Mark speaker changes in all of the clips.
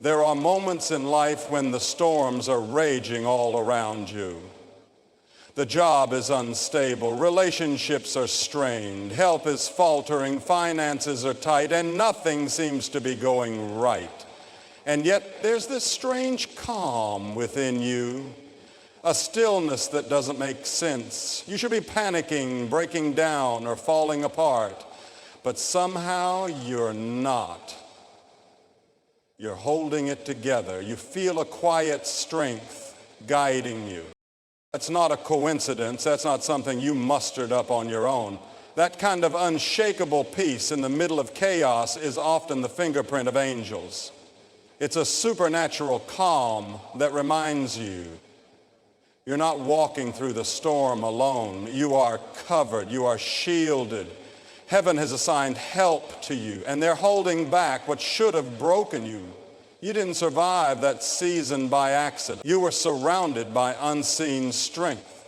Speaker 1: There are moments in life when the storms are raging all around you. The job is unstable, relationships are strained, health is faltering, finances are tight, and nothing seems to be going right. And yet there's this strange calm within you, a stillness that doesn't make sense. You should be panicking, breaking down, or falling apart, but somehow you're not. You're holding it together. You feel a quiet strength guiding you. That's not a coincidence. That's not something you mustered up on your own. That kind of unshakable peace in the middle of chaos is often the fingerprint of angels. It's a supernatural calm that reminds you you're not walking through the storm alone. You are covered. You are shielded. Heaven has assigned help to you, and they're holding back what should have broken you. You didn't survive that season by accident. You were surrounded by unseen strength.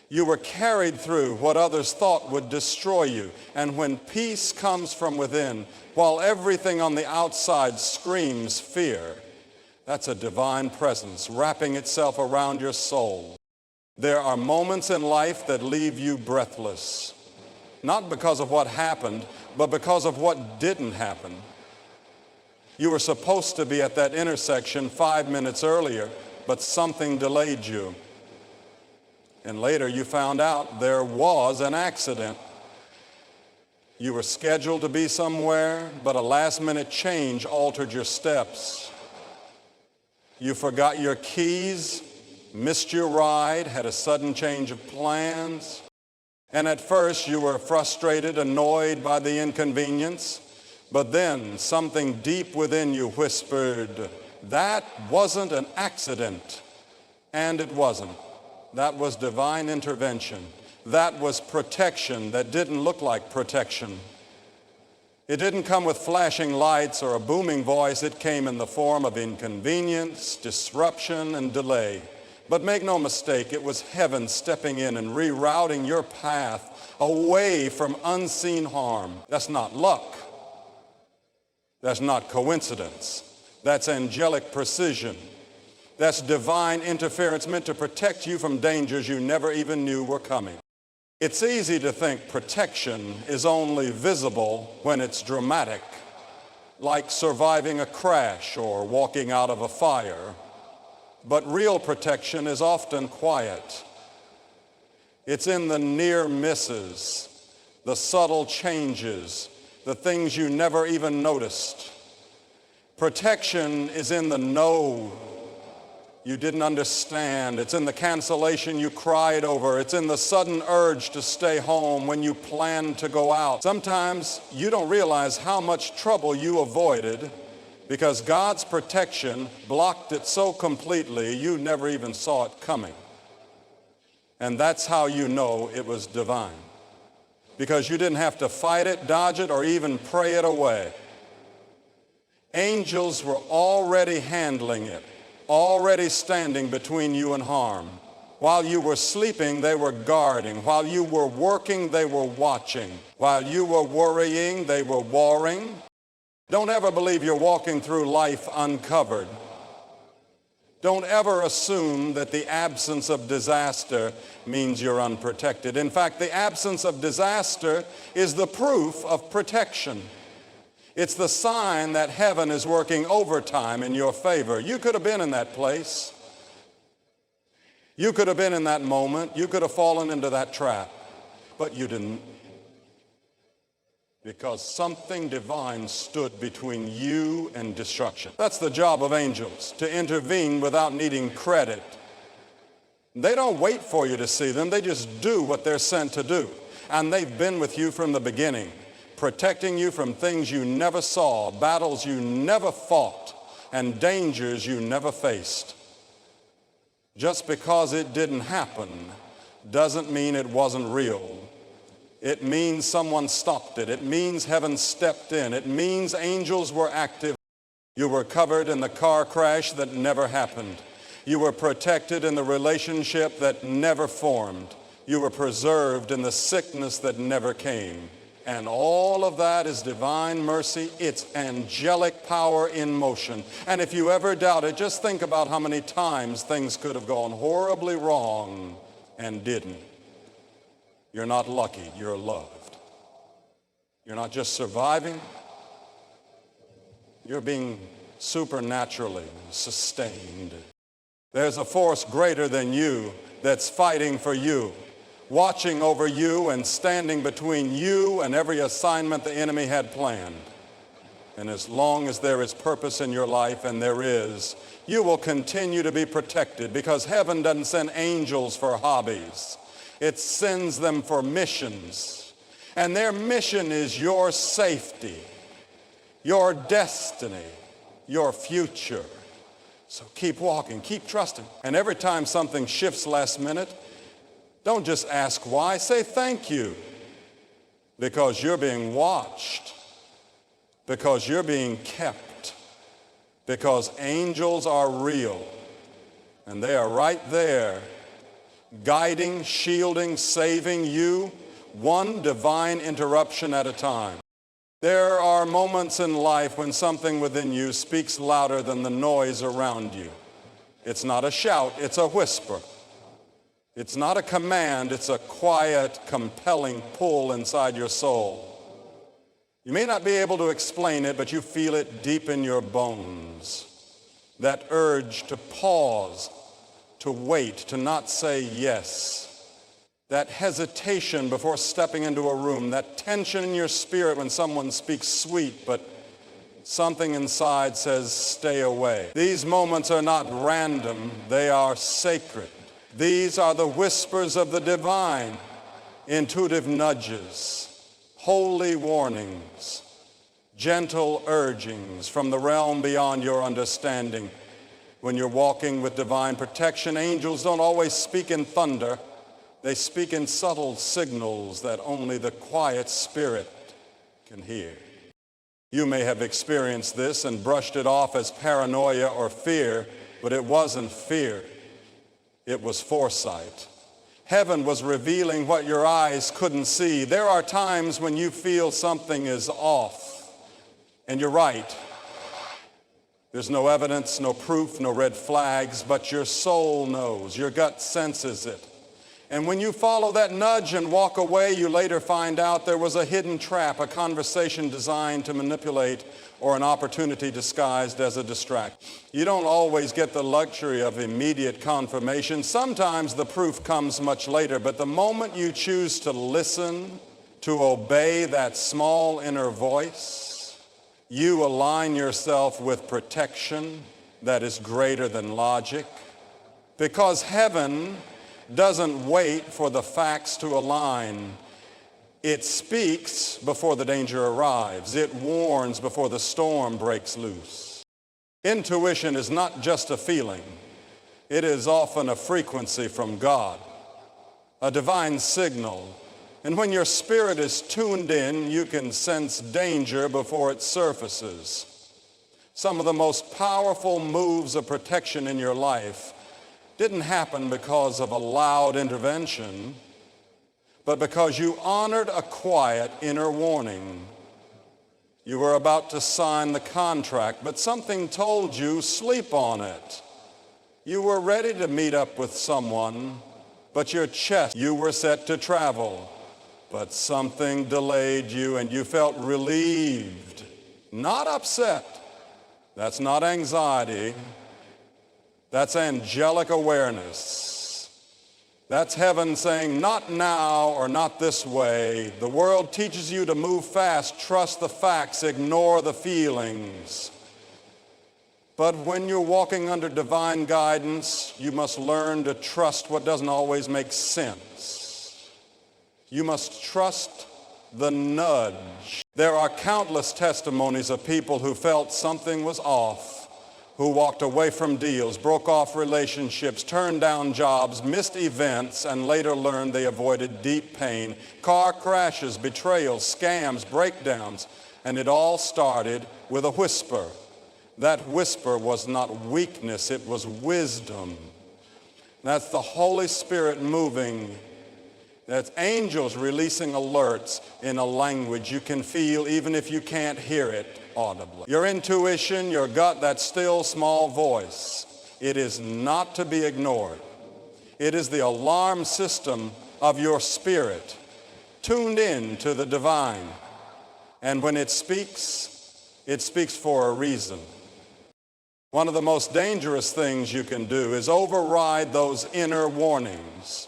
Speaker 1: You were carried through what others thought would destroy you. And when peace comes from within, while everything on the outside screams fear, that's a divine presence wrapping itself around your soul. There are moments in life that leave you breathless. Not because of what happened, but because of what didn't happen. You were supposed to be at that intersection 5 minutes earlier, but something delayed you. And later you found out there was an accident. You were scheduled to be somewhere, but a last-minute change altered your steps. You forgot your keys, missed your ride, had a sudden change of plans. And at first you were frustrated, annoyed by the inconvenience, but then something deep within you whispered, that wasn't an accident. And it wasn't. That was divine intervention. That was protection that didn't look like protection. It didn't come with flashing lights or a booming voice. It came in the form of inconvenience, disruption, and delay. But make no mistake, it was heaven stepping in and rerouting your path away from unseen harm. That's not luck. That's not coincidence. That's angelic precision. That's divine interference meant to protect you from dangers you never even knew were coming. It's easy to think protection is only visible when it's dramatic, like surviving a crash or walking out of a fire. But real protection is often quiet. It's in the near misses, the subtle changes, the things you never even noticed. Protection is in the no you didn't understand. It's in the cancellation you cried over. It's in the sudden urge to stay home when you planned to go out. Sometimes you don't realize how much trouble you avoided because God's protection blocked it so completely you never even saw it coming. And that's how you know it was divine. Because you didn't have to fight it, dodge it, or even pray it away. Angels were already handling it, already standing between you and harm. While you were sleeping, they were guarding. While you were working, they were watching. While you were worrying, they were warring. Don't ever believe you're walking through life uncovered. Don't ever assume that the absence of disaster means you're unprotected. In fact, the absence of disaster is the proof of protection. It's the sign that heaven is working overtime in your favor. You could have been in that place. You could have been in that moment. You could have fallen into that trap, but you didn't. Because something divine stood between you and destruction. That's the job of angels, to intervene without needing credit. They don't wait for you to see them. They just do what they're sent to do. And they've been with you from the beginning, protecting you from things you never saw, battles you never fought, and dangers you never faced. Just because it didn't happen doesn't mean it wasn't real. It means someone stopped it. It means heaven stepped in. It means angels were active. You were covered in the car crash that never happened. You were protected in the relationship that never formed. You were preserved in the sickness that never came. And all of that is divine mercy. It's angelic power in motion. And if you ever doubt it, just think about how many times things could have gone horribly wrong and didn't. You're not lucky, you're loved. You're not just surviving, you're being supernaturally sustained. There's a force greater than you that's fighting for you, watching over you and standing between you and every assignment the enemy had planned. And as long as there is purpose in your life, and there is, you will continue to be protected, because heaven doesn't send angels for hobbies. It sends them for missions. And their mission is your safety, your destiny, your future. So keep walking, keep trusting. And every time something shifts last minute, don't just ask why, say thank you. Because you're being watched, because you're being kept, because angels are real, and they are right there, guiding, shielding, saving you, one divine interruption at a time. There are moments in life when something within you speaks louder than the noise around you. It's not a shout, it's a whisper. It's not a command, it's a quiet, compelling pull inside your soul. You may not be able to explain it, but you feel it deep in your bones. That urge to pause, to wait, to not say yes. That hesitation before stepping into a room, that tension in your spirit when someone speaks sweet, but something inside says, stay away. These moments are not random, they are sacred. These are the whispers of the divine, intuitive nudges, holy warnings, gentle urgings from the realm beyond your understanding. When you're walking with divine protection, angels don't always speak in thunder. They speak in subtle signals that only the quiet spirit can hear. You may have experienced this and brushed it off as paranoia or fear, but it wasn't fear. It was foresight. Heaven was revealing what your eyes couldn't see. There are times when you feel something is off, and you're right. There's no evidence, no proof, no red flags, but your soul knows, your gut senses it. And when you follow that nudge and walk away, you later find out there was a hidden trap, a conversation designed to manipulate, or an opportunity disguised as a distraction. You don't always get the luxury of immediate confirmation. Sometimes the proof comes much later, but the moment you choose to listen, to obey that small inner voice, you align yourself with protection that is greater than logic, because heaven doesn't wait for the facts to align. It speaks before the danger arrives. It warns before the storm breaks loose. Intuition is not just a feeling. It is often a frequency from God, a divine signal. And when your spirit is tuned in, you can sense danger before it surfaces. Some of the most powerful moves of protection in your life didn't happen because of a loud intervention, but because you honored a quiet inner warning. You were about to sign the contract, but something told you, sleep on it. You were ready to meet up with someone, but you were set to travel, but something delayed you and you felt relieved, not upset. That's not anxiety. That's angelic awareness. That's heaven saying, not now or not this way. The world teaches you to move fast, trust the facts, ignore the feelings. But when you're walking under divine guidance, you must learn to trust what doesn't always make sense. You must trust the nudge. There are countless testimonies of people who felt something was off, who walked away from deals, broke off relationships, turned down jobs, missed events, and later learned they avoided deep pain, car crashes, betrayals, scams, breakdowns, and it all started with a whisper. That whisper was not weakness, it was wisdom. That's the Holy Spirit moving That's angels releasing alerts in a language you can feel even if you can't hear it audibly. Your intuition, your gut, that still small voice, it is not to be ignored. It is the alarm system of your spirit, tuned in to the divine. And when it speaks for a reason. One of the most dangerous things you can do is override those inner warnings.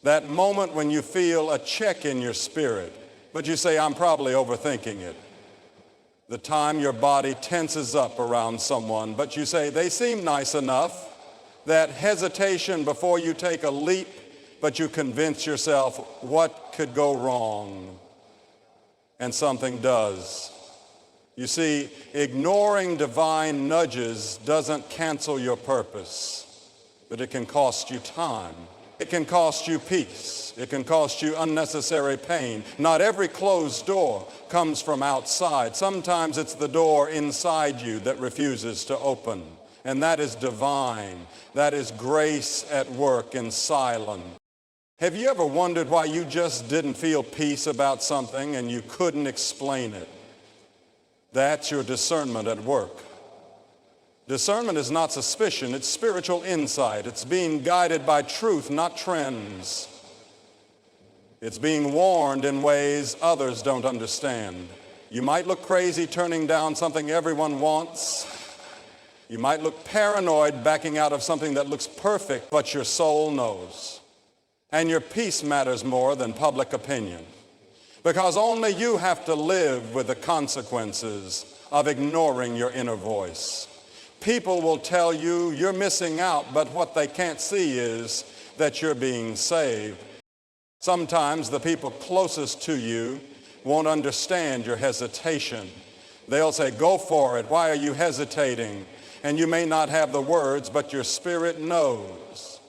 Speaker 1: That moment when you feel a check in your spirit, but you say, I'm probably overthinking it. The time your body tenses up around someone, but you say, they seem nice enough. That hesitation before you take a leap, but you convince yourself what could go wrong, and something does. You see, ignoring divine nudges doesn't cancel your purpose, but it can cost you time. It can cost you peace. It can cost you unnecessary pain. Not every closed door comes from outside. Sometimes it's the door inside you that refuses to open. And that is divine. That is grace at work in silence. Have you ever wondered why you just didn't feel peace about something and you couldn't explain it? That's your discernment at work. Discernment is not suspicion, it's spiritual insight. It's being guided by truth, not trends. It's being warned in ways others don't understand. You might look crazy turning down something everyone wants. You might look paranoid backing out of something that looks perfect, but your soul knows. And your peace matters more than public opinion. Because only you have to live with the consequences of ignoring your inner voice. People will tell you you're missing out, but what they can't see is that you're being saved. Sometimes the people closest to you won't understand your hesitation. They'll say, go for it. Why are you hesitating? And you may not have the words, but your spirit knows.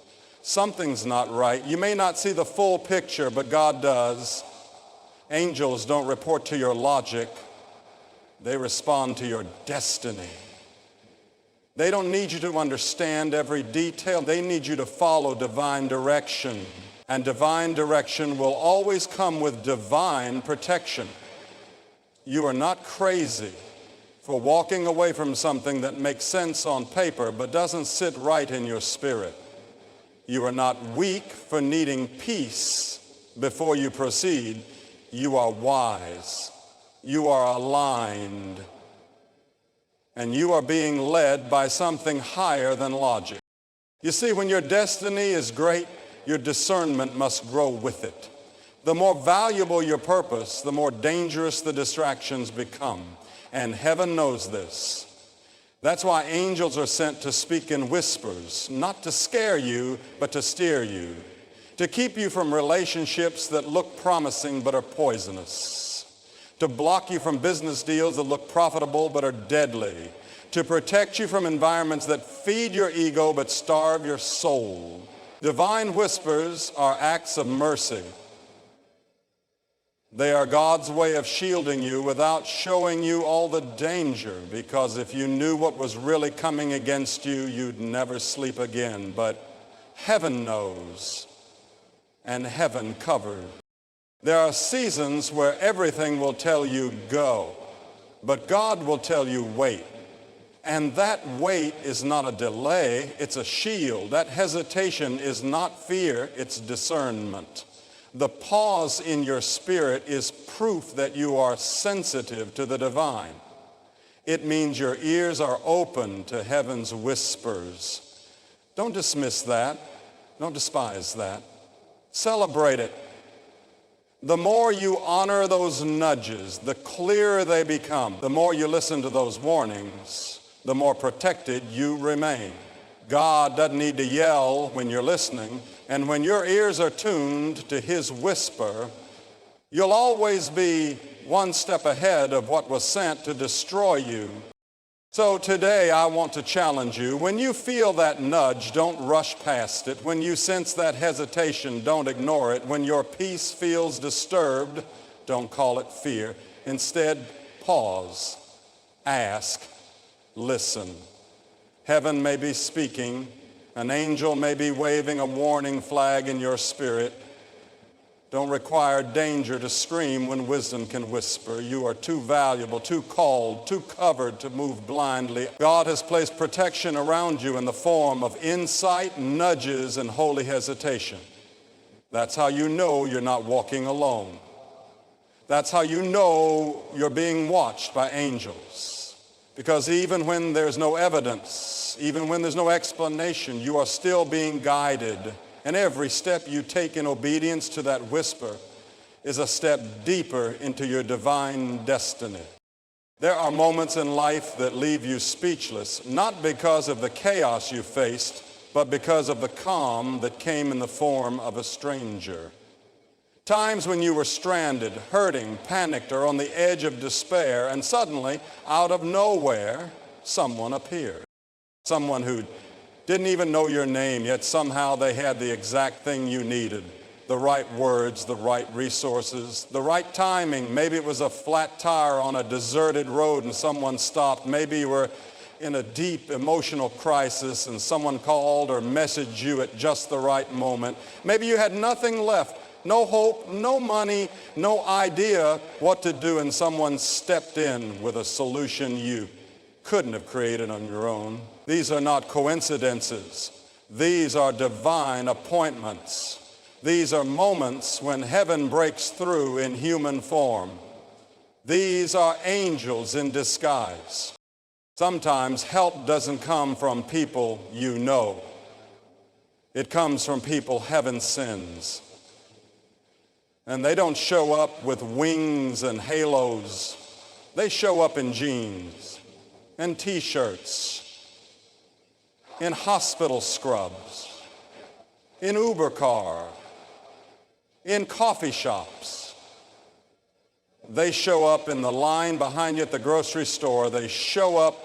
Speaker 1: Something's not right. You may not see the full picture, but God does. Angels don't report to your logic. They respond to your destiny. They don't need you to understand every detail. They need you to follow divine direction. And divine direction will always come with divine protection. You are not crazy for walking away from something that makes sense on paper but doesn't sit right in your spirit. You are not weak for needing peace before you proceed. You are wise. You are aligned. And you are being led by something higher than logic. You see, when your destiny is great, your discernment must grow with it. The more valuable your purpose, the more dangerous the distractions become. And heaven knows this. That's why angels are sent to speak in whispers, not to scare you, but to steer you, to keep you from relationships that look promising but are poisonous, to block you from business deals that look profitable but are deadly, to protect you from environments that feed your ego but starve your soul. Divine whispers are acts of mercy. They are God's way of shielding you without showing you all the danger, because if you knew what was really coming against you, you'd never sleep again. But heaven knows, and heaven covered. There are seasons where everything will tell you go, but God will tell you wait. And that wait is not a delay, it's a shield. That hesitation is not fear, it's discernment. The pause in your spirit is proof that you are sensitive to the divine. It means your ears are open to heaven's whispers. Don't dismiss that. Don't despise that. Celebrate it. The more you honor those nudges, the clearer they become. The more you listen to those warnings, the more protected you remain. God doesn't need to yell when you're listening, and when your ears are tuned to his whisper, you'll always be one step ahead of what was sent to destroy you. So today I want to challenge you. When you feel that nudge, don't rush past it. When you sense that hesitation, don't ignore it. When your peace feels disturbed, don't call it fear. Instead, pause, ask, listen. Heaven may be speaking. An angel may be waving a warning flag in your spirit. Don't don't require danger to scream when wisdom can whisper. You are too valuable, too called, too covered to move blindly. God has placed protection around you in the form of insight, nudges, and holy hesitation. That's how you know you're not walking alone. That's how you know you're being watched by angels. Because even when there's no evidence, even when there's no explanation, you are still being guided. And every step you take in obedience to that whisper is a step deeper into your divine destiny. There are moments in life that leave you speechless, not because of the chaos you faced, but because of the calm that came in the form of a stranger. Times when you were stranded, hurting, panicked, or on the edge of despair, and suddenly, out of nowhere, someone appeared. Someone who didn't even know your name, yet somehow they had the exact thing you needed. The right words, the right resources, the right timing. Maybe it was a flat tire on a deserted road and someone stopped. Maybe you were in a deep emotional crisis and someone called or messaged you at just the right moment. Maybe you had nothing left, no hope, no money, no idea what to do, and someone stepped in with a solution you couldn't have created on your own. These are not coincidences. These are divine appointments. These are moments when heaven breaks through in human form. These are angels in disguise. Sometimes help doesn't come from people you know. It comes from people heaven sends. And they don't show up with wings and halos. They show up in jeans and t-shirts, in hospital scrubs, in Uber car, in coffee shops. They show up in the line behind you at the grocery store. They show up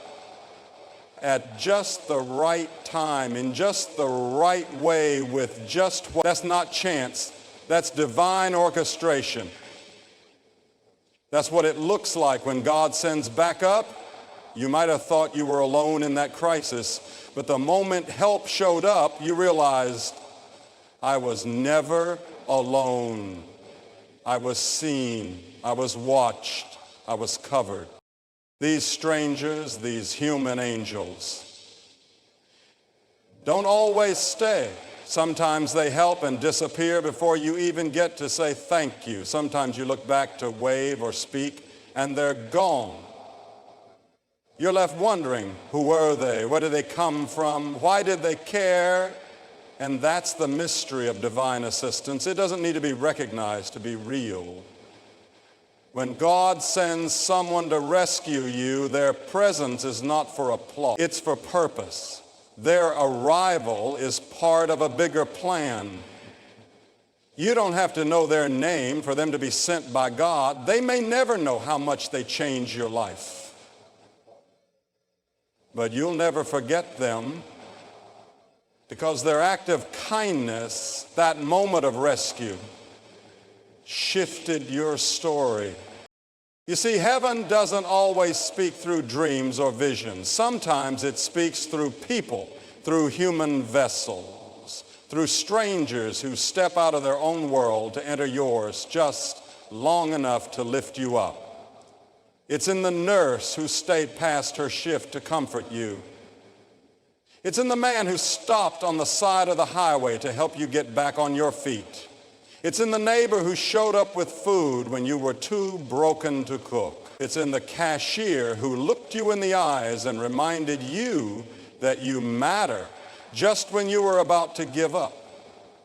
Speaker 1: at just the right time, in just the right way, with just what. That's not chance. That's divine orchestration. That's what it looks like when God sends backup. You might have thought you were alone in that crisis, but the moment help showed up, you realized, I was never alone. I was seen. I was watched. I was covered. These strangers, these human angels, don't always stay. Sometimes they help and disappear before you even get to say thank you. Sometimes you look back to wave or speak, and they're gone. You're left wondering, who were they? Where did they come from? Why did they care? And that's the mystery of divine assistance. It doesn't need to be recognized to be real. When God sends someone to rescue you, their presence is not for applause. It's for purpose. Their arrival is part of a bigger plan. You don't have to know their name for them to be sent by God. They may never know how much they change your life. But you'll never forget them, because their act of kindness, that moment of rescue, shifted your story. You see, heaven doesn't always speak through dreams or visions. Sometimes it speaks through people, through human vessels, through strangers who step out of their own world to enter yours just long enough to lift you up. It's in the nurse who stayed past her shift to comfort you. It's in the man who stopped on the side of the highway to help you get back on your feet. It's in the neighbor who showed up with food when you were too broken to cook. It's in the cashier who looked you in the eyes and reminded you that you matter just when you were about to give up.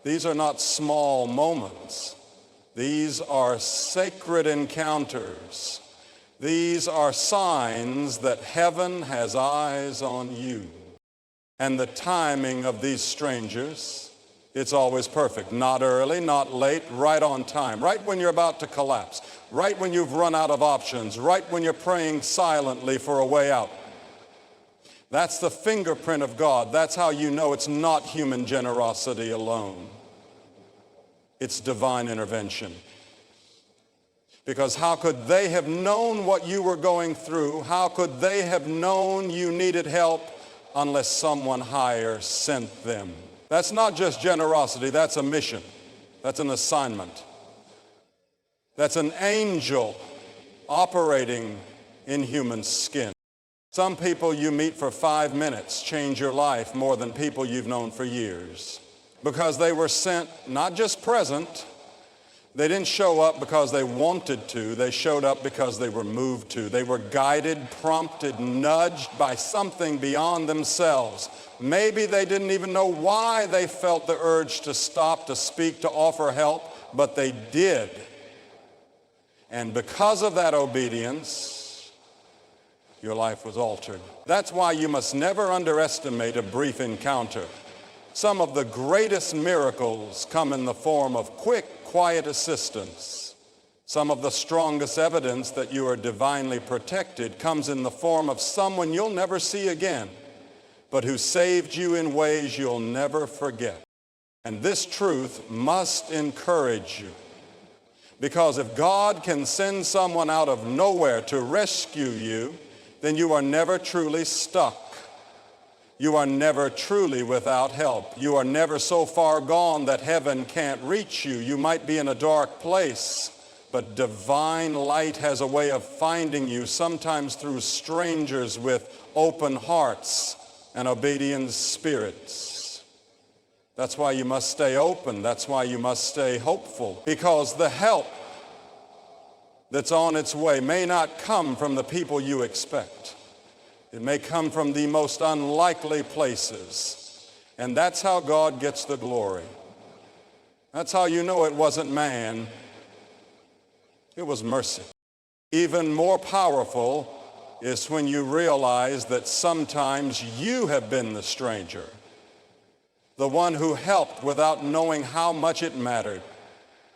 Speaker 1: These are not small moments. These are sacred encounters. These are signs that heaven has eyes on you. And the timing of these strangers, it's always perfect. Not early, not late, right on time. Right when you're about to collapse. Right when you've run out of options. Right when you're praying silently for a way out. That's the fingerprint of God. That's how you know it's not human generosity alone. It's divine intervention. Because how could they have known what you were going through? How could they have known you needed help unless someone higher sent them? That's not just generosity, that's a mission. That's an assignment. That's an angel operating in human skin. Some people you meet for 5 minutes change your life more than people you've known for years, because they were sent, not just present. They didn't show up because they wanted to. They showed up because they were moved to. They were guided, prompted, nudged by something beyond themselves. Maybe they didn't even know why they felt the urge to stop, to speak, to offer help, but they did. And because of that obedience, your life was altered. That's why you must never underestimate a brief encounter. Some of the greatest miracles come in the form of quick, quiet assistance. Some of the strongest evidence that you are divinely protected comes in the form of someone you'll never see again, but who saved you in ways you'll never forget. And this truth must encourage you. Because if God can send someone out of nowhere to rescue you, then you are never truly stuck. You are never truly without help. You are never so far gone that heaven can't reach you. You might be in a dark place, but divine light has a way of finding you, sometimes through strangers with open hearts and obedient spirits. That's why you must stay open. That's why you must stay hopeful, because the help that's on its way may not come from the people you expect. It may come from the most unlikely places. And that's how God gets the glory. That's how you know it wasn't man, it was mercy. Even more powerful is when you realize that sometimes you have been the stranger, the one who helped without knowing how much it mattered,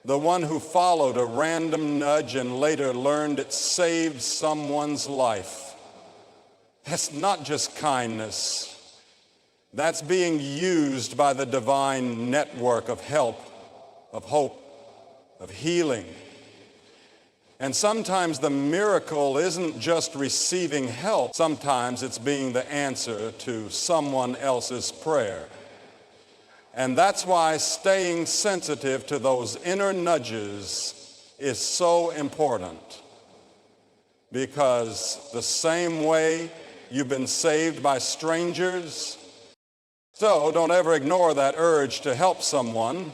Speaker 1: the one who followed a random nudge and later learned it saved someone's life. That's not just kindness. That's being used by the divine network of help, of hope, of healing. And sometimes the miracle isn't just receiving help. Sometimes it's being the answer to someone else's prayer. And that's why staying sensitive to those inner nudges is so important. Because the same way you've been saved by strangers, so don't ever ignore that urge to help someone.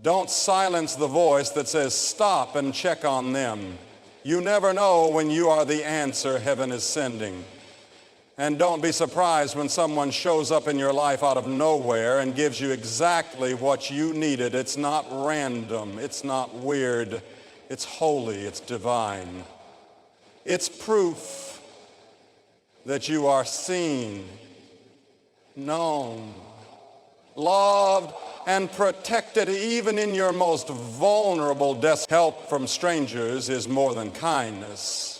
Speaker 1: Don't silence the voice that says stop and check on them. You never know when you are the answer heaven is sending. And don't be surprised when someone shows up in your life out of nowhere and gives you exactly what you needed. It's not random. It's not weird. It's holy. It's divine. It's proof that you are seen, known, loved, and protected even in your most vulnerable death. Help from strangers is more than kindness.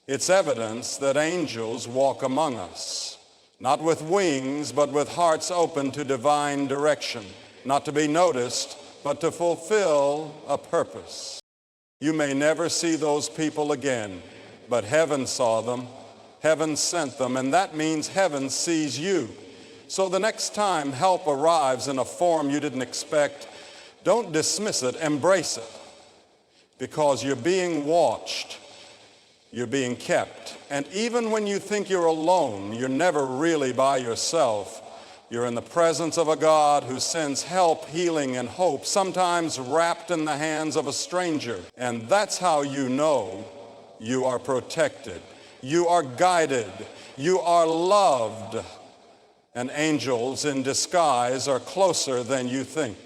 Speaker 1: It's evidence that angels walk among us, not with wings, but with hearts open to divine direction, not to be noticed, but to fulfill a purpose. You may never see those people again, but heaven saw them, heaven sent them, and that means heaven sees you. So the next time help arrives in a form you didn't expect, don't dismiss it, embrace it, because you're being watched. You're being kept. And even when you think you're alone, you're never really by yourself. You're in the presence of a God who sends help, healing, and hope, sometimes wrapped in the hands of a stranger. And that's how you know you are protected. You are guided. You are loved. And angels in disguise are closer than you think.